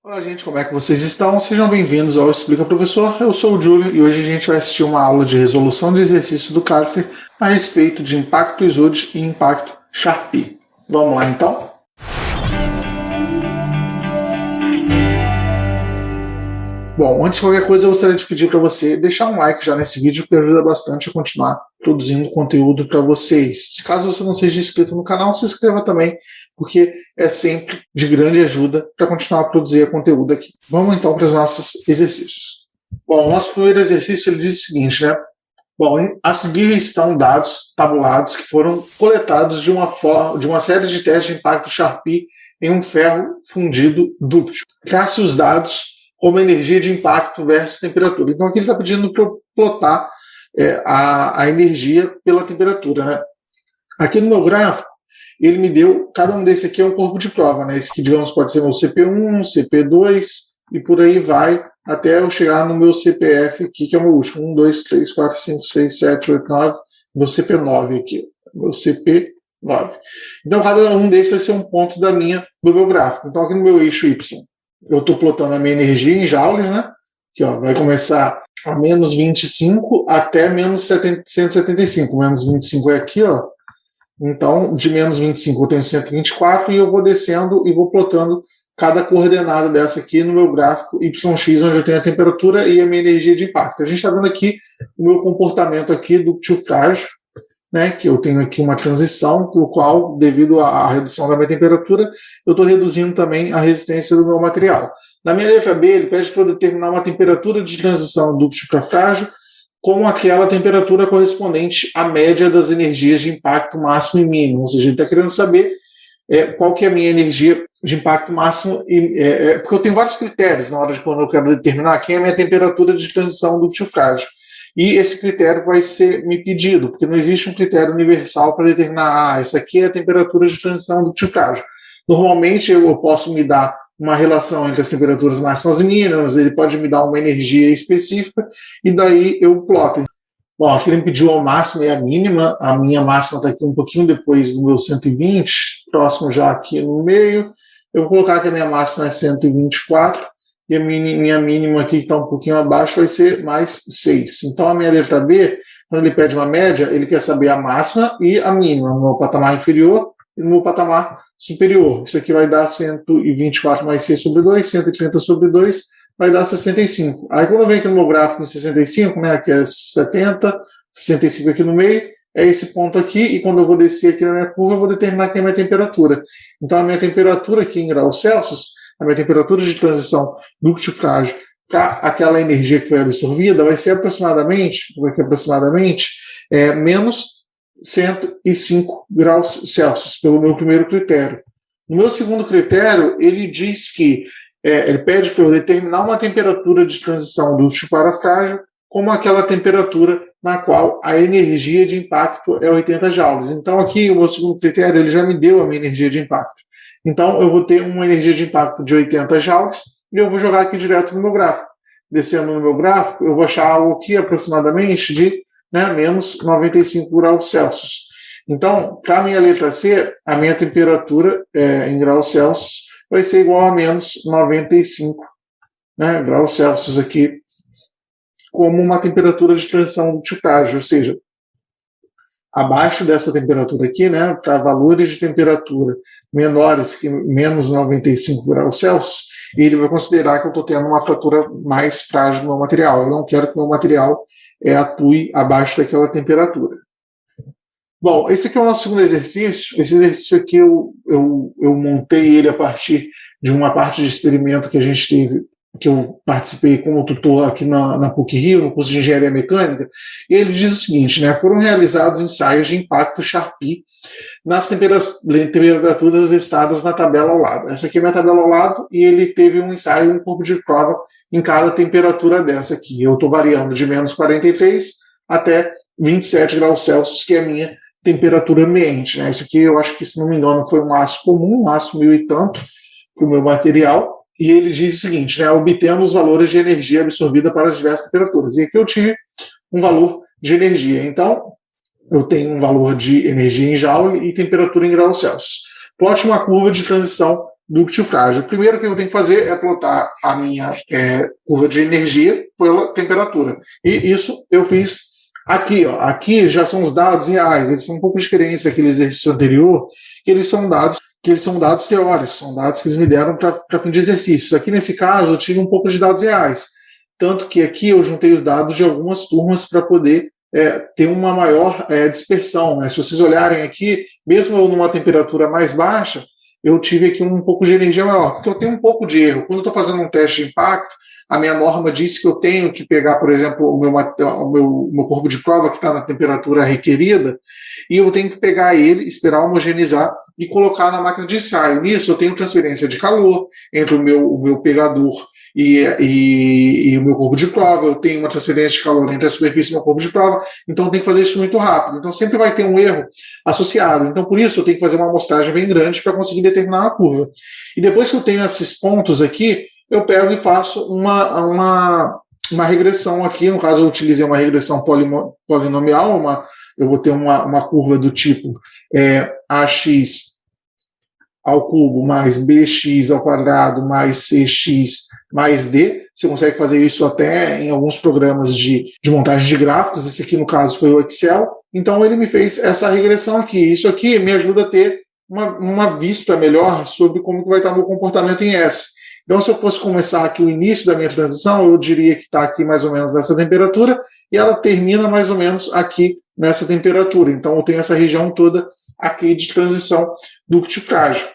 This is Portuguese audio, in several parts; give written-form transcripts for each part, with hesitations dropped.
Olá, gente, como é que vocês estão? Sejam bem-vindos ao Explica Professor. Eu sou o Júlio e hoje a gente vai assistir uma aula de resolução de exercícios do cárcer a respeito de impacto ISUD e impacto Sharpie. Vamos lá, então? Bom, antes de qualquer coisa, eu gostaria de pedir para você deixar um like já nesse vídeo, que ajuda bastante a continuar produzindo conteúdo para vocês. Caso você não seja inscrito no canal, se inscreva também, porque é sempre de grande ajuda para continuar a produzir conteúdo aqui. Vamos então para os nossos exercícios. Bom, o nosso primeiro exercício ele diz o seguinte, né? Bom, a seguir estão dados tabulados que foram coletados de uma série de testes de impacto Sharpie em um ferro fundido dúctil. Trace os dados como energia de impacto versus temperatura. Então aqui ele está pedindo para eu plotar a energia pela temperatura, né? Aqui no meu gráfico, ele me deu, cada um desse aqui é um corpo de prova, né? Esse aqui, digamos, pode ser meu CP1, CP2 e por aí vai até eu chegar no meu CPF aqui, que é o meu último. 1, 2, 3, 4, 5, 6, 7, 8, 9, meu CP9 aqui, meu CP9. Então cada um desses vai ser um ponto do meu gráfico. Então aqui no meu eixo Y, eu estou plotando a minha energia em joules, né? Aqui, ó, vai começar a menos 25 até menos 175. Menos 25 é aqui, ó. Então, de menos 25 eu tenho 124 e eu vou descendo e vou plotando cada coordenada dessa aqui no meu gráfico YX, onde eu tenho a temperatura e a minha energia de impacto. A gente está vendo aqui o meu comportamento aqui do tio frágil, né, que eu tenho aqui uma transição, no qual, devido à redução da minha temperatura, eu estou reduzindo também a resistência do meu material. Na minha letra B, ele pede para eu determinar uma temperatura de transição dúctil para frágil, com aquela temperatura correspondente à média das energias de impacto máximo e mínimo. Ou seja, ele está querendo saber qual que é a minha energia de impacto máximo, porque eu tenho vários critérios na hora de quando eu quero determinar quem é a minha temperatura de transição dúctil frágil. E esse critério vai ser me pedido, porque não existe um critério universal para determinar, essa aqui é a temperatura de transição dúctil frágil. Normalmente eu posso me dar uma relação entre as temperaturas máximas e mínimas, ele pode me dar uma energia específica, e daí eu ploto. Bom, aqui ele me pediu ao máximo e a mínima, a minha máxima está aqui um pouquinho depois do meu 120, próximo já aqui no meio. Eu vou colocar que a minha máxima é 124, e a minha mínima aqui, que está um pouquinho abaixo, vai ser mais 6. Então, a minha letra B, quando ele pede uma média, ele quer saber a máxima e a mínima, no meu patamar inferior e no meu patamar superior. Isso aqui vai dar 124 mais 6 sobre 2, 130 sobre 2, vai dar 65. Aí, quando eu venho aqui no meu gráfico em 65, né, que é 70, 65 aqui no meio, é esse ponto aqui, e quando eu vou descer aqui na minha curva, eu vou determinar aqui a minha temperatura. Então, a minha temperatura aqui em graus Celsius, a minha temperatura de transição dúctil frágil para aquela energia que foi absorvida vai ser aproximadamente menos 105 graus Celsius, pelo meu primeiro critério. No meu segundo critério, ele diz que ele pede para eu determinar uma temperatura de transição dúctil para frágil como aquela temperatura na qual a energia de impacto é 80 joules. Então, aqui, o meu segundo critério, ele já me deu a minha energia de impacto. Então, eu vou ter uma energia de impacto de 80 joules e eu vou jogar aqui direto no meu gráfico. Descendo no meu gráfico, eu vou achar algo aqui aproximadamente de menos 95 graus Celsius. Então, para a minha letra C, a minha temperatura em graus Celsius vai ser igual a menos 95 graus Celsius aqui, como uma temperatura de transição dúctil frágil, ou seja, abaixo dessa temperatura aqui, né, para valores de temperatura menores que menos 95 graus Celsius, ele vai considerar que eu estou tendo uma fratura mais frágil no meu material. Eu não quero que o meu material atue abaixo daquela temperatura. Bom, esse aqui é o nosso segundo exercício. Esse exercício aqui eu montei ele a partir de uma parte de experimento que a gente teve, que eu participei como tutor aqui na PUC-Rio, no curso de Engenharia Mecânica, e ele diz o seguinte, né, foram realizados ensaios de impacto Sharpie nas temperaturas listadas na tabela ao lado. Essa aqui é a minha tabela ao lado, e ele teve um ensaio, um corpo de prova em cada temperatura dessa aqui. Eu estou variando de menos 43 até 27 graus Celsius, que é a minha temperatura ambiente. Né? Isso aqui eu acho que, se não me engano, foi um aço comum, um aço 1000 e tanto, para o meu material. E ele diz o seguinte, né, obtendo os valores de energia absorvida para as diversas temperaturas. E aqui eu tive um valor de energia. Então, eu tenho um valor de energia em joule e temperatura em graus Celsius. Plote uma curva de transição dúctil frágil. O primeiro que eu tenho que fazer é plotar a minha curva de energia pela temperatura. E isso eu fiz aqui. Ó. Aqui já são os dados reais, eles são um pouco diferentes daquele exercício anterior, que eles são dados teóricos, são dados que eles me deram para fim de exercícios. Aqui nesse caso eu tive um pouco de dados reais, tanto que aqui eu juntei os dados de algumas turmas para poder ter uma maior dispersão. Né? Se vocês olharem aqui, mesmo eu numa temperatura mais baixa, eu tive aqui um pouco de energia maior, porque eu tenho um pouco de erro. Quando eu estou fazendo um teste de impacto, a minha norma diz que eu tenho que pegar, por exemplo, o meu corpo de prova que está na temperatura requerida, e eu tenho que pegar ele, esperar homogeneizar e colocar na máquina de ensaio. Nisso eu tenho transferência de calor entre o meu pegador e o meu corpo de prova, eu tenho uma transferência de calor entre a superfície e o meu corpo de prova, então eu tenho que fazer isso muito rápido. Então sempre vai ter um erro associado. Então por isso eu tenho que fazer uma amostragem bem grande para conseguir determinar uma curva. E depois que eu tenho esses pontos aqui, eu pego e faço uma regressão aqui. No caso eu utilizei uma regressão polinomial, eu vou ter uma curva do tipo AX ao cubo mais bx ao quadrado mais cx mais d. Você consegue fazer isso até em alguns programas de montagem de gráficos. Esse aqui, no caso, foi o Excel. Então, ele me fez essa regressão aqui. Isso aqui me ajuda a ter uma vista melhor sobre como que vai estar o meu comportamento em S. Então, se eu fosse começar aqui o início da minha transição, eu diria que está aqui mais ou menos nessa temperatura e ela termina mais ou menos aqui nessa temperatura. Então, eu tenho essa região toda aqui de transição dúctil frágil.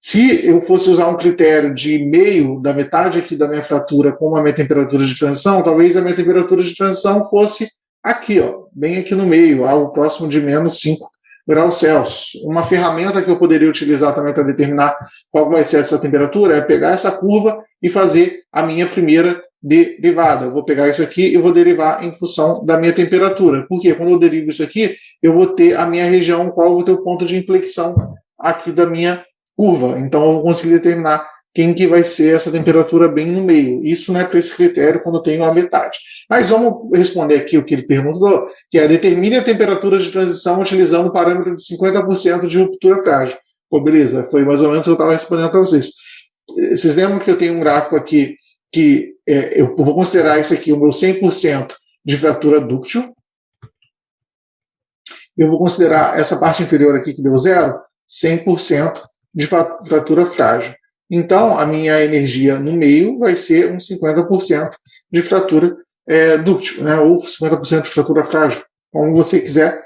Se eu fosse usar um critério de meio da metade aqui da minha fratura como a minha temperatura de transição, talvez a minha temperatura de transição fosse aqui, ó, bem aqui no meio, algo próximo de menos 5 graus Celsius. Uma ferramenta que eu poderia utilizar também para determinar qual vai ser essa temperatura é pegar essa curva e fazer a minha primeira derivada. Eu vou pegar isso aqui e vou derivar em função da minha temperatura. Porque quando eu derivo isso aqui, eu vou ter a minha região, qual eu vou ter o ponto de inflexão aqui da minha curva. Então eu vou conseguir determinar quem que vai ser essa temperatura bem no meio. Isso não é para esse critério quando eu tenho a metade. Mas vamos responder aqui o que ele perguntou, que é determine a temperatura de transição utilizando o parâmetro de 50% de ruptura frágil. Pô, beleza, foi mais ou menos o que eu estava respondendo para vocês. Vocês lembram que eu tenho um gráfico aqui que eu vou considerar isso aqui o meu 100% de fratura dúctil. Eu vou considerar essa parte inferior aqui que deu 0, 100% de fratura frágil. Então, a minha energia no meio vai ser uns 50% de fratura dúctil, né? Ou 50% de fratura frágil, como você quiser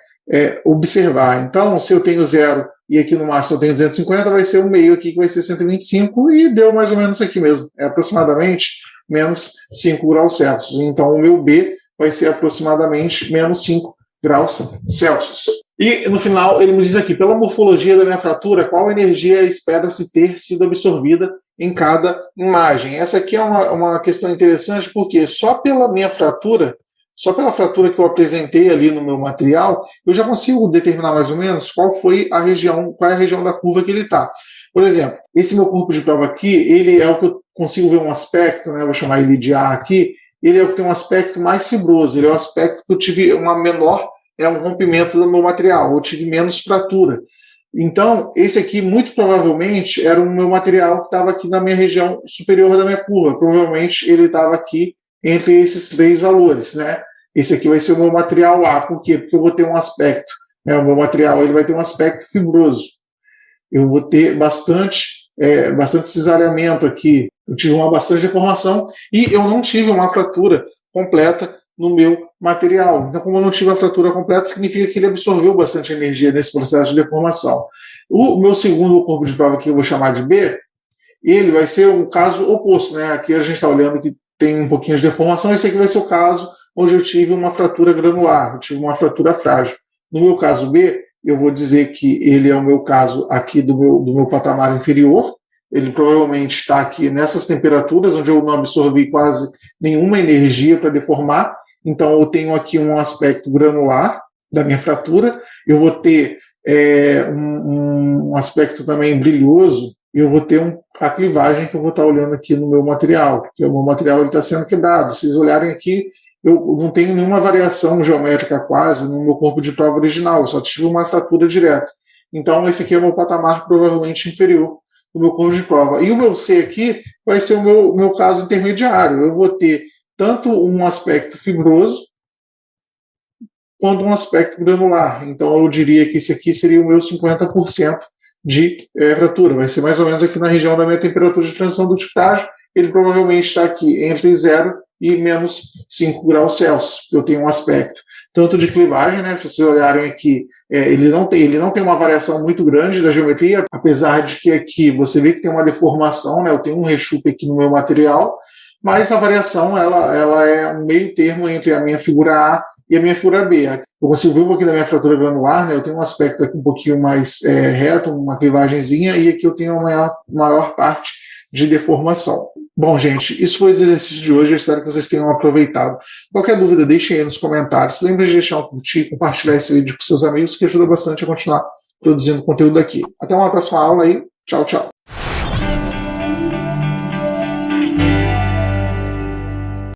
observar. Então, se eu tenho 0 e aqui no máximo eu tenho 250, vai ser o meio aqui que vai ser 125 e deu mais ou menos isso aqui mesmo. É aproximadamente menos 5 graus Celsius. Então, o meu B vai ser aproximadamente menos 5 graus Celsius. E, no final, ele me diz aqui, pela morfologia da minha fratura, qual energia espera-se ter sido absorvida em cada imagem? Essa aqui é uma questão interessante, porque só pela minha fratura, só pela fratura que eu apresentei ali no meu material, eu já consigo determinar mais ou menos qual é a região da curva que ele está. Por exemplo, esse meu corpo de prova aqui, ele é o que eu consigo ver um aspecto, né? Vou chamar ele de A aqui, ele é o que tem um aspecto mais fibroso, ele é o aspecto que eu tive uma menor um rompimento do meu material, eu tive menos fratura. Então, esse aqui, muito provavelmente, era o meu material que estava aqui na minha região superior da minha curva. Provavelmente, ele estava aqui entre esses 3 valores, né? Esse aqui vai ser o meu material A. Por quê? Porque eu vou ter um aspecto, né? O meu material ele vai ter um aspecto fibroso. Eu vou ter bastante cisalhamento aqui. Eu tive bastante deformação e eu não tive uma fratura completa no meu material. Então, como eu não tive a fratura completa, significa que ele absorveu bastante energia nesse processo de deformação. O meu segundo corpo de prova, que eu vou chamar de B, ele vai ser o caso oposto, né? Aqui a gente está olhando que tem um pouquinho de deformação, esse aqui vai ser o caso onde eu tive uma fratura granular, eu tive uma fratura frágil. No meu caso B, eu vou dizer que ele é o meu caso aqui do meu patamar inferior, ele provavelmente está aqui nessas temperaturas, onde eu não absorvi quase nenhuma energia para deformar. Então, eu tenho aqui um aspecto granular da minha fratura, eu vou ter um aspecto também brilhoso, e eu vou ter a clivagem que eu vou estar olhando aqui no meu material, porque o meu material está sendo quebrado. Se vocês olharem aqui, eu não tenho nenhuma variação geométrica quase no meu corpo de prova original, eu só tive uma fratura direta. Então, esse aqui é o meu patamar provavelmente inferior do meu corpo de prova. E o meu C aqui vai ser o meu caso intermediário. Eu vou ter tanto um aspecto fibroso quanto um aspecto granular. Então, eu diria que esse aqui seria o meu 50% de fratura. Vai ser mais ou menos aqui na região da minha temperatura de transição do difrágio. Ele provavelmente está aqui entre 0 e menos 5 graus Celsius, que eu tenho um aspecto tanto de clivagem, né? Se vocês olharem aqui, ele não tem uma variação muito grande da geometria, apesar de que aqui você vê que tem uma deformação, né? Eu tenho um rechupe aqui no meu material, mas a variação ela é um meio termo entre a minha figura A e a minha figura B. Eu consigo ver um pouquinho da minha fratura granular, né? Eu tenho um aspecto aqui um pouquinho mais reto, uma clivagenzinha, e aqui eu tenho a maior parte de deformação. Bom, gente, isso foi o exercício de hoje. Eu espero que vocês tenham aproveitado. Qualquer dúvida, deixem aí nos comentários. Lembre de deixar um curtir, compartilhar esse vídeo com seus amigos, que ajuda bastante a continuar produzindo conteúdo aqui. Até uma próxima aula aí. Tchau, tchau.